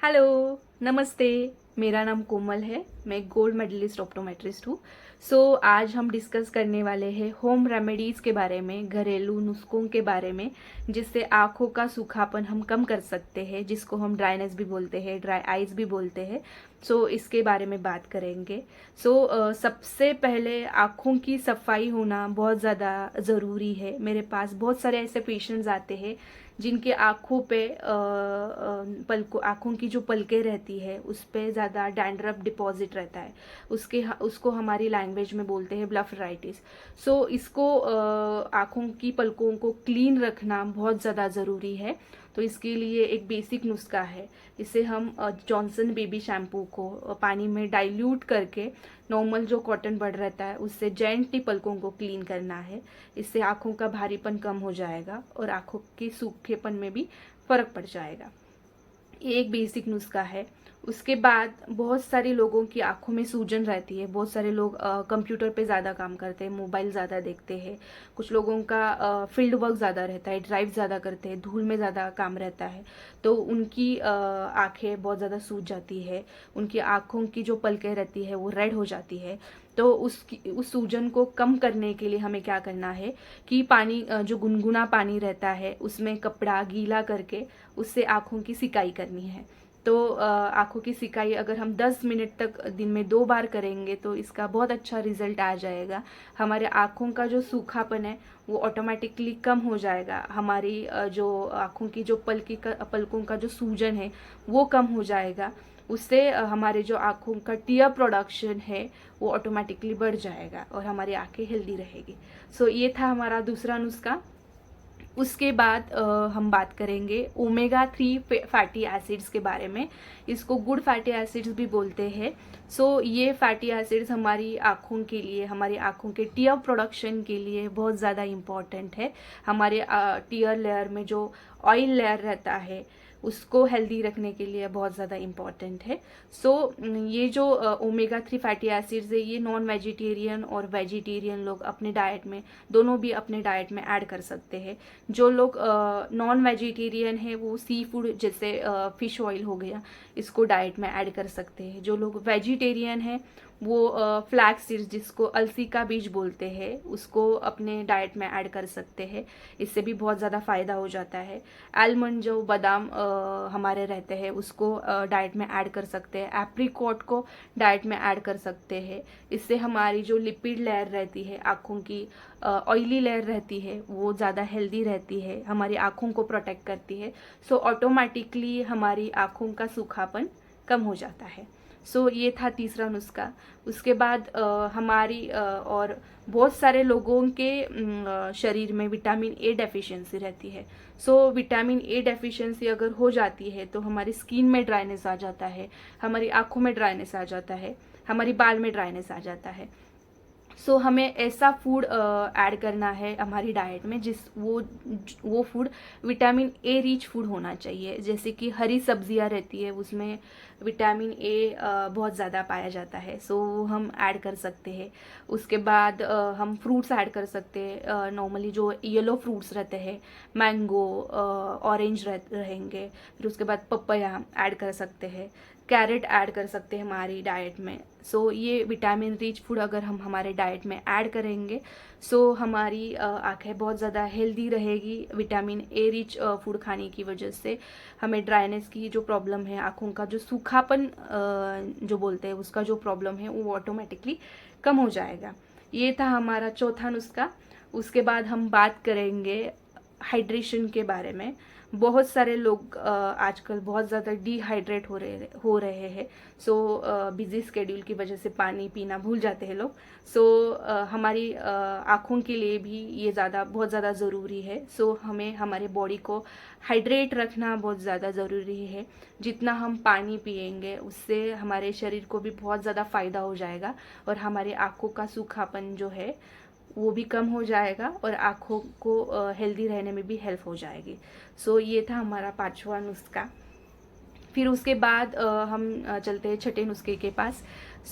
Hello, नमस्ते। मेरा नाम कोमल है। मैं गोल्ड मेडलिस्ट ऑप्टोमेट्रिस्ट हूँ। आज हम डिस्कस करने वाले हैं होम रेमेडीज़ के बारे में, घरेलू नुस्खों के बारे में, जिससे आँखों का सूखापन हम कम कर सकते हैं, जिसको हम ड्राइनेस भी बोलते हैं, ड्राई आइज़ भी बोलते हैं। इसके बारे में बात करेंगे। सबसे पहले आँखों की सफाई होना बहुत ज़्यादा ज़रूरी है। मेरे पास बहुत सारे ऐसे पेशेंट्स आते हैं जिनके आँखों पे पलकों आँखों की जो पलकें रहती है उस पे ज़्यादा डैंड्रफ डिपॉजिट रहता है। उसको हमारी लैंग्वेज में बोलते हैं ब्लेफराइटिस। इसको आँखों की पलकों को क्लीन रखना बहुत ज़्यादा ज़रूरी है। तो इसके लिए एक बेसिक नुस्खा है। इसे हम जॉनसन बेबी शैम्पू को पानी में डाइल्यूट करके नॉर्मल जो कॉटन बड रहता है उससे जेंटली पलकों को क्लीन करना है। इससे आँखों का भारीपन कम हो जाएगा और आँखों के सूखेपन में भी फ़र्क पड़ जाएगा। ये एक बेसिक नुस्खा है। उसके बाद बहुत सारे लोगों की आंखों में सूजन रहती है। बहुत सारे लोग कंप्यूटर पे ज़्यादा काम करते हैं, मोबाइल ज़्यादा देखते हैं। कुछ लोगों का फील्ड वर्क ज़्यादा रहता है, ड्राइव ज़्यादा करते हैं, धूल में ज़्यादा काम रहता है, तो उनकी आंखें बहुत ज़्यादा सूज जाती है। उनकी आंखों की जो पलकें रहती है वो रेड हो जाती है। तो उस सूजन को कम करने के लिए हमें क्या करना है कि पानी जो गुनगुना पानी रहता है उसमें कपड़ा गीला करके उससे आँखों की सिकाई करनी है। आँखों की सिकाई अगर हम 10 मिनट तक दिन में 2 बार करेंगे तो इसका बहुत अच्छा रिजल्ट आ जाएगा। हमारे आँखों का जो सूखापन है वो ऑटोमेटिकली कम हो जाएगा। हमारी जो आँखों की जो पलकों का जो सूजन है वो कम हो जाएगा। उससे हमारे जो आँखों का टीयर प्रोडक्शन है वो ऑटोमेटिकली बढ़ जाएगा और हमारी आँखें हेल्दी रहेगी। ये था हमारा दूसरा नुस्खा। उसके बाद हम बात करेंगे ओमेगा 3 फैटी एसिड्स के बारे में। इसको गुड फैटी एसिड्स भी बोलते हैं। ये फैटी एसिड्स हमारी आँखों के लिए, हमारी आँखों के टीयर प्रोडक्शन के लिए बहुत ज़्यादा इम्पॉर्टेंट है। हमारे टीयर लेयर में जो ऑयल लेयर रहता है उसको हेल्दी रखने के लिए बहुत ज़्यादा इम्पॉर्टेंट है। ये जो ओमेगा 3 फैटी एसिड्स है ये नॉन वेजिटेरियन और वेजिटेरियन लोग अपने डाइट में, दोनों भी अपने डाइट में ऐड कर सकते हैं। जो लोग नॉन वेजिटेरियन है वो सी फूड जैसे फिश ऑयल हो गया इसको डाइट में ऐड कर सकते हैं। जो लोग वेजिटेरियन है वो फ्लैक्स सीड्स, जिसको अलसी का बीज बोलते हैं, उसको अपने डाइट में ऐड कर सकते हैं। इससे भी बहुत ज़्यादा फ़ायदा हो जाता है। आलमंड जो बादाम हमारे रहते हैं उसको डाइट में ऐड कर सकते हैं। एप्रिकॉट को डाइट में ऐड कर सकते हैं। इससे हमारी जो लिपिड लेयर रहती है, आँखों की ऑयली लेयर रहती है, वो ज़्यादा हेल्दी रहती है, हमारी आँखों को प्रोटेक्ट करती है। ऑटोमेटिकली हमारी आँखों का सूखापन कम हो जाता है। ये था तीसरा नुस्खा। उसके बाद हमारी और बहुत सारे लोगों के शरीर में विटामिन ए डेफिशिएंसी रहती है। विटामिन ए डेफिशिएंसी अगर हो जाती है तो हमारी स्किन में ड्राइनेस आ जाता है, हमारी आँखों में ड्राइनेस आ जाता है, हमारी बाल में ड्राइनेस आ जाता है। हमें ऐसा फूड ऐड करना है हमारी डाइट में वो food vitamin A rich food होना चाहिए। जैसे कि हरी सब्जियां रहती है उसमें विटामिन ए बहुत ज़्यादा पाया जाता है, वो हम ऐड कर सकते हैं। उसके बाद हम फ्रूट्स ऐड कर सकते हैं। नॉर्मली जो येलो फ्रूट्स रहते हैं, मैंगो, ऑरेंज रहेंगे। फिर उसके बाद पपैया ऐड कर सकते हैं, कैरेट ऐड कर सकते हैं हमारी डाइट में। ये विटामिन रिच फूड अगर हम हमारे डाइट में ऐड करेंगे हमारी आँखें बहुत ज़्यादा हेल्दी रहेगी। विटामिन ए रिच फूड खाने की वजह से हमें ड्राइनेस की जो प्रॉब्लम है, आँखों का जो सूखापन जो बोलते हैं उसका जो प्रॉब्लम है वो ऑटोमेटिकली कम हो जाएगा। ये था हमारा चौथा नुस्खा। उसके बाद हम बात करेंगे हाइड्रेशन के बारे में। बहुत सारे लोग आजकल बहुत ज़्यादा डिहाइड्रेट हो रहे हैं। बिजी स्केड्यूल की वजह से पानी पीना भूल जाते हैं लोग। हमारी आँखों के लिए भी ये बहुत ज़्यादा ज़रूरी है। हमें हमारे बॉडी को हाइड्रेट रखना बहुत ज़्यादा ज़रूरी है। जितना हम पानी पिएंगे उससे हमारे शरीर को भी बहुत ज़्यादा फ़ायदा हो जाएगा और हमारे आँखों का सूखापन जो है वो भी कम हो जाएगा और आँखों को हेल्दी रहने में भी हेल्प हो जाएगी। ये था हमारा पांचवा नुस्खा। फिर उसके बाद हम चलते हैं छठे नुस्खे के पास।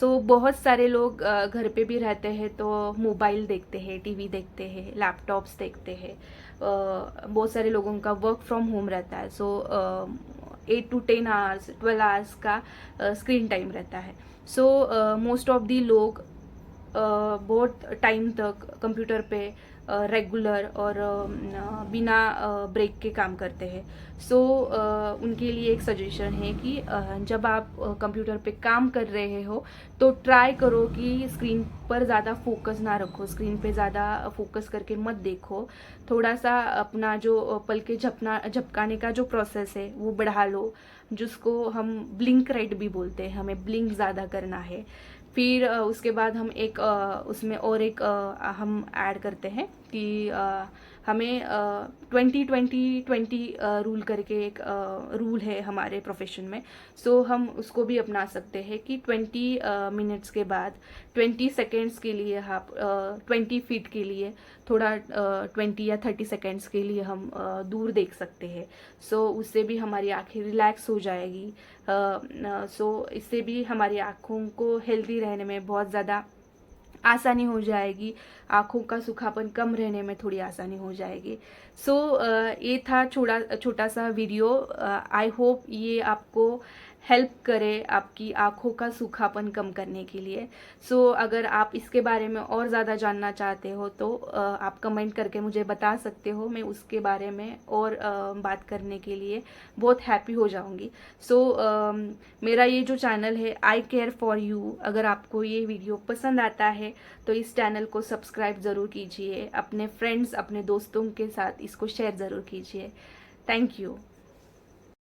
बहुत सारे लोग घर पे भी रहते हैं तो मोबाइल देखते हैं, टीवी देखते हैं, लैपटॉप्स देखते हैं। बहुत सारे लोगों का वर्क फ्रॉम होम रहता है। 8 to 10 आवर्स 12 आवर्स का स्क्रीन टाइम रहता है। सो मोस्ट ऑफ दी लोग बहुत टाइम तक कंप्यूटर पे रेगुलर और बिना ब्रेक के काम करते हैं। सो उनके लिए एक सजेशन है कि जब आप कंप्यूटर पे काम कर रहे हो तो ट्राई करो कि स्क्रीन पर ज़्यादा फोकस ना रखो, स्क्रीन पे ज़्यादा फोकस करके मत देखो। थोड़ा सा अपना जो पल के झपकाने का जो प्रोसेस है वो बढ़ा लो, जिसको हम ब्लिंक रेट भी बोलते हैं। हमें ब्लिंक ज़्यादा करना है। फिर उसके बाद हम एक उसमें और एक हम ऐड करते हैं कि हमें 20-20-20 रूल करके एक रूल है हमारे प्रोफेशन में। सो हम उसको भी अपना सकते हैं कि 20 मिनट्स के बाद 20 सेकेंड्स के लिए आप 20 फीट के लिए थोड़ा 20 या 30 सेकेंड्स के लिए हम दूर देख सकते हैं। सो उससे भी हमारी आंखें रिलैक्स हो जाएगी। सो इससे भी हमारी आँखों को हेल्दी रहने में बहुत ज़्यादा आसानी हो जाएगी, आँखों का सूखापन कम रहने में थोड़ी आसानी हो जाएगी। सो ये था छोटा सा वीडियो। आई होप ये आपको हेल्प करे आपकी आँखों का सूखापन कम करने के लिए। सो अगर आप इसके बारे में और ज़्यादा जानना चाहते हो तो आप कमेंट करके मुझे बता सकते हो। मैं उसके बारे में और बात करने के लिए बहुत हैप्पी हो जाऊंगी। सो मेरा ये जो चैनल है आई केयर फॉर यू, अगर आपको ये वीडियो पसंद आता है तो इस चैनल को सब्सक्राइब ज़रूर कीजिए, अपने फ्रेंड्स अपने दोस्तों के साथ इसको शेयर ज़रूर कीजिए। Thank you.